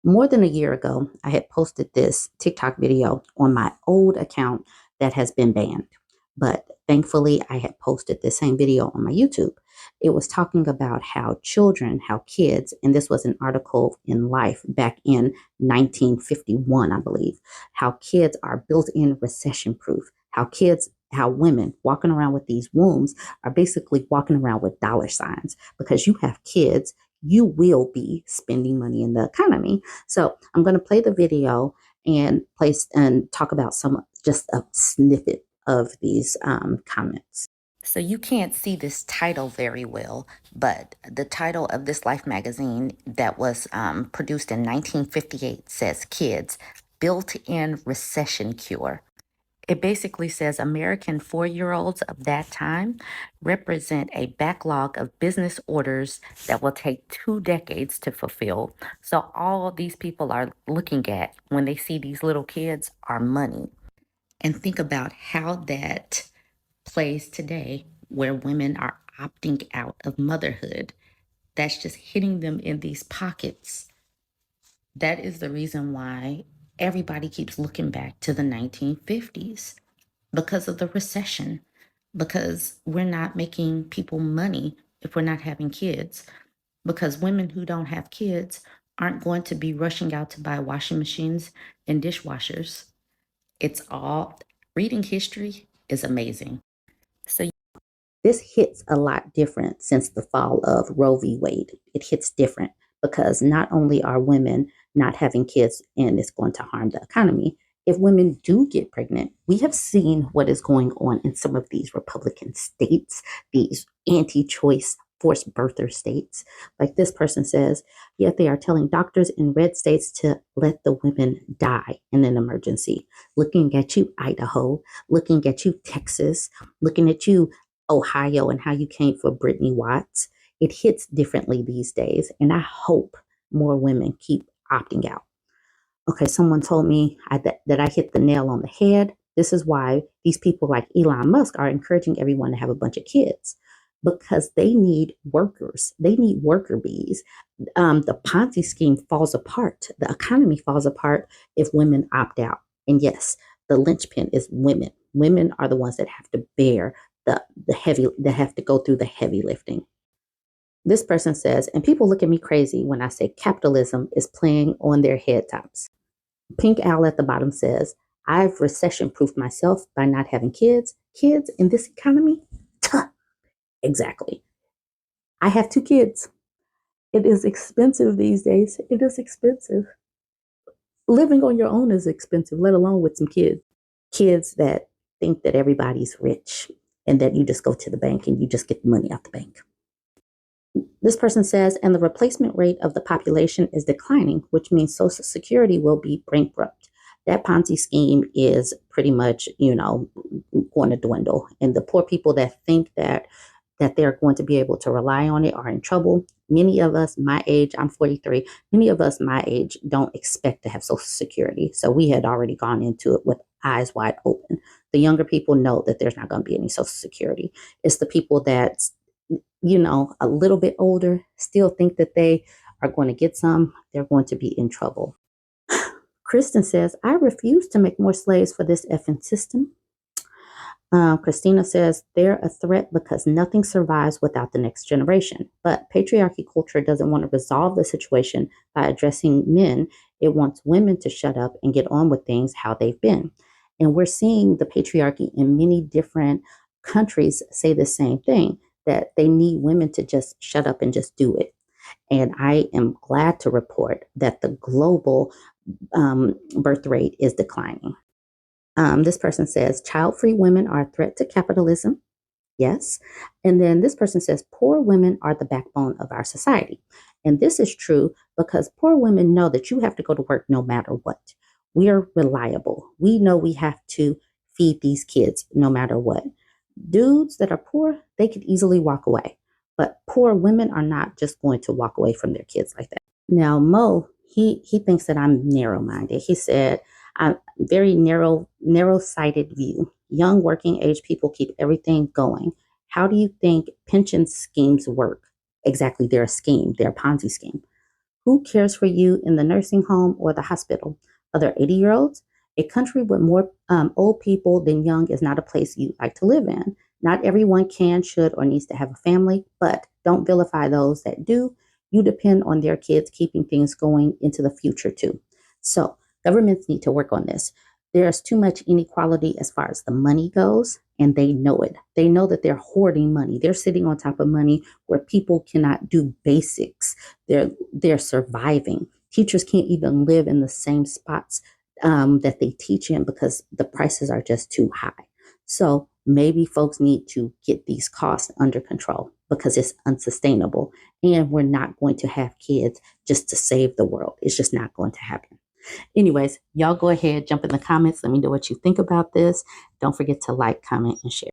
More than a year ago, I had posted this TikTok video on my old account that has been banned. But thankfully, I had posted the same video on my YouTube. It was talking about how children, how kids, and this was an article in Life back in 1951, I believe, how kids are built in recession proof, how women walking around with these wombs are basically walking around with dollar signs because you have kids, you will be spending money in the economy. So I'm going to play the video and place and talk about some just a snippet of these comments. So you can't see this title very well, but the title of this Life magazine that was produced in 1958 says Kids, Built-in Recession Cure. It basically says American 4-year-olds of that time represent a backlog of business orders that will take 2 decades to fulfill. So all these people are looking at when they see these little kids are money. And think about how that plays today where women are opting out of motherhood. That's just hitting them in these pockets. That is the reason why everybody keeps looking back to the 1950s because of the recession, because we're not making people money if we're not having kids, because women who don't have kids aren't going to be rushing out to buy washing machines and dishwashers. It's all reading history is amazing. So this hits a lot different since the fall of Roe v. Wade. It hits different because not only are women not having kids and it's going to harm the economy, if women do get pregnant, we have seen what is going on in some of these Republican states, these anti-choice forced birther states. Like this person says, yet they are telling doctors in red states to let the women die in an emergency. Looking at you, Idaho, looking at you, Texas, looking at you, Ohio, and how you came for Brittany Watts. It hits differently these days, and I hope more women keep opting out. Okay, someone told me that I hit the nail on the head. This is why these people like Elon Musk are encouraging everyone to have a bunch of kids because they need workers. They need worker bees. The Ponzi scheme falls apart. The economy falls apart if women opt out. And yes, the linchpin is women. Women are the ones that have to bear the heavy, that have to go through the heavy lifting. This person says, and people look at me crazy when I say capitalism is playing on their head tops. Pink Owl at the bottom says, I've recession proofed myself by not having kids. Kids in this economy? Tuh. Exactly. I have 2 kids. It is expensive these days. It is expensive. Living on your own is expensive, let alone with some kids. Kids that think that everybody's rich and that you just go to the bank and you just get the money out the bank. This person says, and the replacement rate of the population is declining, which means Social Security will be bankrupt. That Ponzi scheme is pretty much, going to dwindle. And the poor people that think that they're going to be able to rely on it are in trouble. Many of us my age, I'm 43, many of us my age don't expect to have Social Security. So we had already gone into it with eyes wide open. The younger people know that there's not going to be any Social Security. It's the people that, a little bit older still think that they are going to get some. They're going to be in trouble. Kristen says, I refuse to make more slaves for this effing system. Christina says, they're a threat because nothing survives without the next generation. But patriarchy culture doesn't want to resolve the situation by addressing men. It wants women to shut up and get on with things how they've been. And we're seeing the patriarchy in many different countries say the same thing, that they need women to just shut up and just do it. And I am glad to report that the global birth rate is declining. This person says, child-free women are a threat to capitalism. Yes. And then this person says, poor women are the backbone of our society. And this is true because poor women know that you have to go to work no matter what. We are reliable. We know we have to feed these kids no matter what. Dudes that are poor, they could easily walk away. But poor women are not just going to walk away from their kids like that. Now, Mo, he thinks that I'm narrow-minded. He said, I'm very narrow-sighted view. Young working age people keep everything going. How do you think pension schemes work? Exactly, they're a scheme. They're a Ponzi scheme. Who cares for you in the nursing home or the hospital? Other 80-year-olds? A country with more old people than young is not a place you'd like to live in. Not everyone can, should, or needs to have a family, but don't vilify those that do. You depend on their kids keeping things going into the future too. So governments need to work on this. There's too much inequality as far as the money goes, and they know it. They know that they're hoarding money. They're sitting on top of money where people cannot do basics. They're surviving. Teachers can't even live in the same spots that they teach in because the prices are just too high. So maybe folks need to get these costs under control because it's unsustainable. And we're not going to have kids just to save the world. It's just not going to happen. Anyways, y'all go ahead, jump in the comments. Let me know what you think about this. Don't forget to like, comment, and share.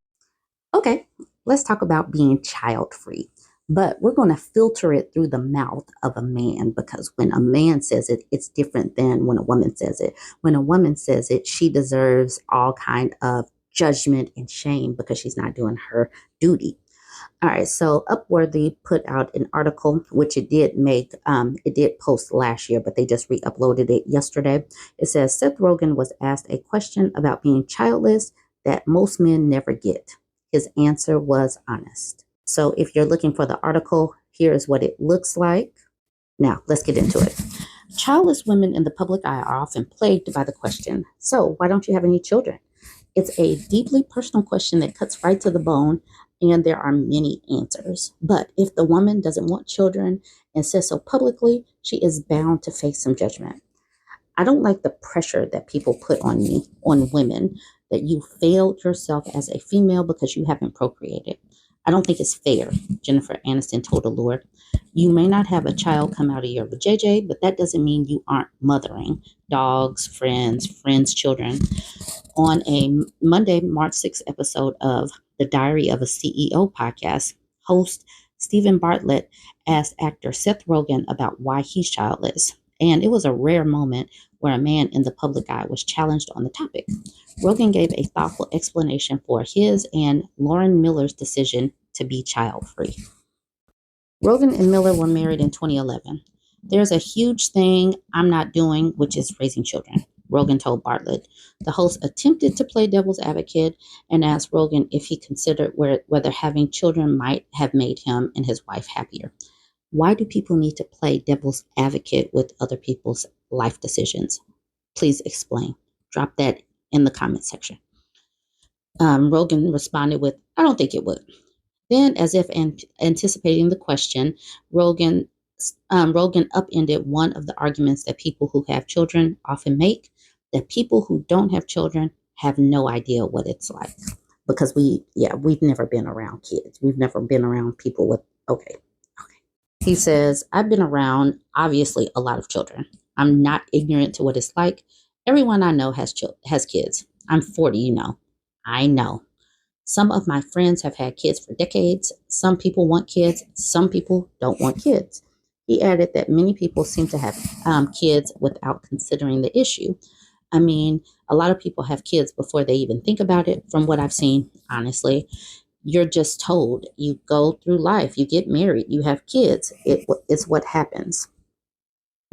Okay, let's talk about being child free. But we're going to filter it through the mouth of a man because when a man says it, it's different than when a woman says it. When a woman says it, she deserves all kind of judgment and shame because she's not doing her duty. All right, so Upworthy put out an article, which it did post last year, but they just re-uploaded it yesterday. It says Seth Rogen was asked a question about being childless that most men never get. His answer was honest. So if you're looking for the article, here's what it looks like. Now, let's get into it. Childless women in the public eye are often plagued by the question, so why don't you have any children? It's a deeply personal question that cuts right to the bone, and there are many answers. But if the woman doesn't want children and says so publicly, she is bound to face some judgment. I don't like the pressure that people put on women, that you failed yourself as a female because you haven't procreated. I don't think it's fair, Jennifer Aniston told Allure. You may not have a child come out of your vajayjay, but that doesn't mean you aren't mothering dogs, friends' children. On a Monday, March 6th episode of the Diary of a CEO podcast, host Stephen Bartlett asked actor Seth Rogen about why he's childless. And it was a rare moment where a man in the public eye was challenged on the topic. Rogen gave a thoughtful explanation for his and Lauren Miller's decision to be child-free. Rogen and Miller were married in 2011. There's a huge thing I'm not doing, which is raising children, Rogen told Bartlett. The host attempted to play devil's advocate and asked Rogen if he considered whether having children might have made him and his wife happier. Why do people need to play devil's advocate with other people's life decisions? Please explain. Drop that in the comment section. Rogen responded with, I don't think it would. Then, as if anticipating the question, Rogen upended one of the arguments that people who have children often make, that people who don't have children have no idea what it's like. Because we've never been around kids. We've never been around people with, okay. He says, I've been around, obviously, a lot of children. I'm not ignorant to what it's like. Everyone I know has kids. I'm 40, you know. I know. Some of my friends have had kids for decades. Some people want kids. Some people don't want kids. He added that many people seem to have kids without considering the issue. I mean, a lot of people have kids before they even think about it. From what I've seen, honestly, you're just told. You go through life. You get married. You have kids. It's what happens.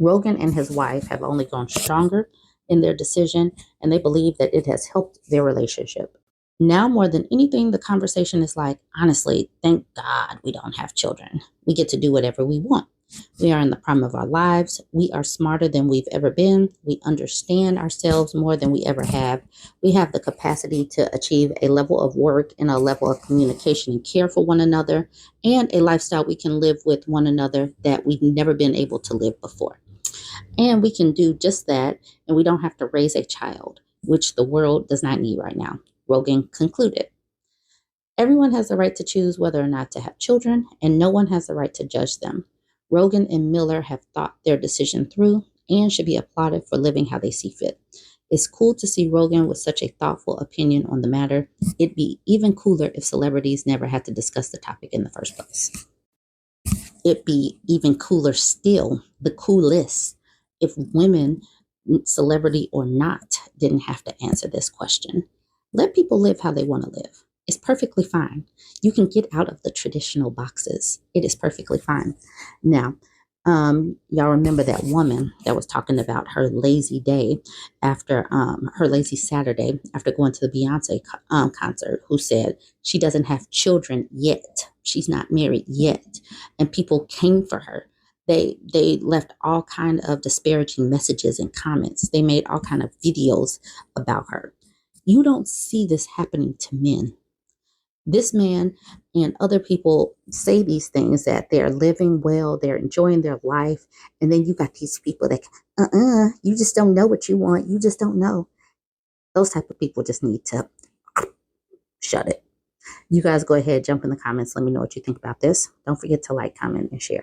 Rogen and his wife have only grown stronger in their decision, and they believe that it has helped their relationship. Now more than anything, the conversation is like, honestly, thank God we don't have children. We get to do whatever we want. We are in the prime of our lives. We are smarter than we've ever been. We understand ourselves more than we ever have. We have the capacity to achieve a level of work and a level of communication and care for one another, and a lifestyle we can live with one another that we've never been able to live before. And we can do just that, and we don't have to raise a child, which the world does not need right now. Rogen concluded. Everyone has the right to choose whether or not to have children, and no one has the right to judge them. Rogen and Miller have thought their decision through and should be applauded for living how they see fit. It's cool to see Rogen with such a thoughtful opinion on the matter. It'd be even cooler if celebrities never had to discuss the topic in the first place. It'd be even cooler still, the coolest, if women, celebrity or not, didn't have to answer this question. Let people live how they want to live. It's perfectly fine. You can get out of the traditional boxes. It is perfectly fine. Now, Y'all remember that woman that was talking about her lazy day after her lazy Saturday after going to the Beyonce concert, who said she doesn't have children yet. She's not married yet. And people came for her. They left all kind of disparaging messages and comments. They made all kind of videos about her. You don't see this happening to men. This man and other people say these things that they're living well, they're enjoying their life, and then you got these people that you just don't know what you want, you just don't know. Those type of people just need to shut it. You guys go ahead, jump in the comments, let me know what you think about this. Don't forget to like, comment, and share.